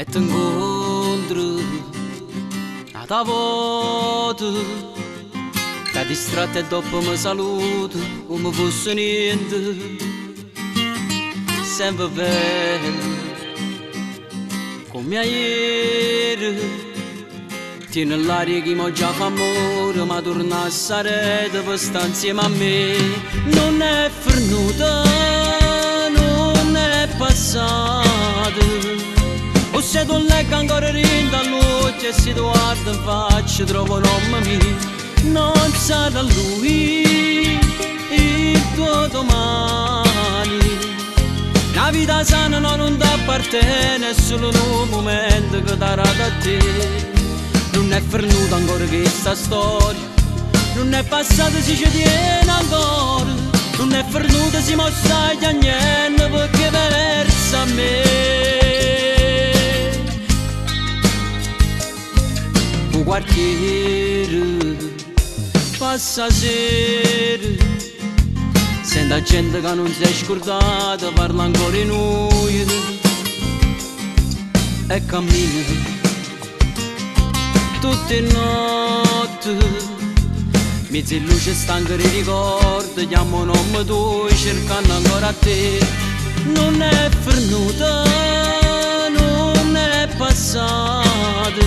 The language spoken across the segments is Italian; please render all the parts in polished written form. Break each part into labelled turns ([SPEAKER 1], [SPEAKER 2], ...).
[SPEAKER 1] e ti incontro a tua volta, che distratto e dopo mi saluto come fosse niente, sempre bello come ieri. Tieni l'aria che mi già fa amore, ma torna a stare per stare insieme a me. Non è fernuta, non è passata, o se tu leggi ancora rinda all'occhio e si guarda in faccia, trovo l'uomo mio. Non sarà lui il tuo domani. La vita sana non ti appartiene, è solo un momento che darà da te. Non è fernuta ancora questa storia, non è passata si ci tiene ancora, non è fernuta si mostra a niente perché versa a me. Un quartiere passa sera, sente gente che non si è scordata, parla ancora in noi e cammina tutte notte, mezzo in luce stanca di ricordi, chiamo un nome tuo cercando ancora a te. Non è fernuta, non è passata,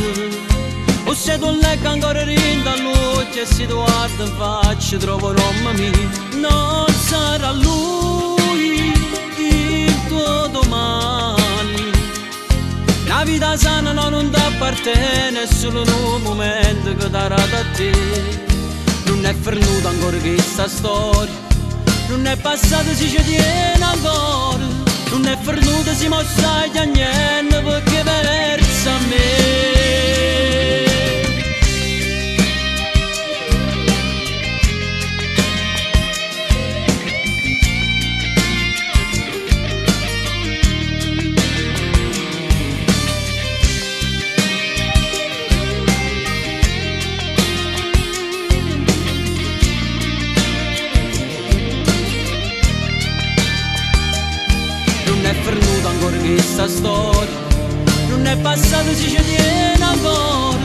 [SPEAKER 1] o se tu leggi ancora rinda all'occhio e si guarda in faccia, trovo l'uomo mio. Non sarà lui il tuo domani. La vita sana non ti appartiene, è solo un momento che darà da te. Non è fernuta ancora questa storia, non è passata si ci tiene ancora, non è fernuta si mostra a niente perché versa a me. Non è fernuta ancora questa storia, non è passata si ci tiene ancora,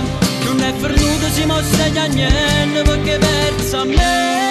[SPEAKER 1] non è fernuta si mostra a niente perché versa a me.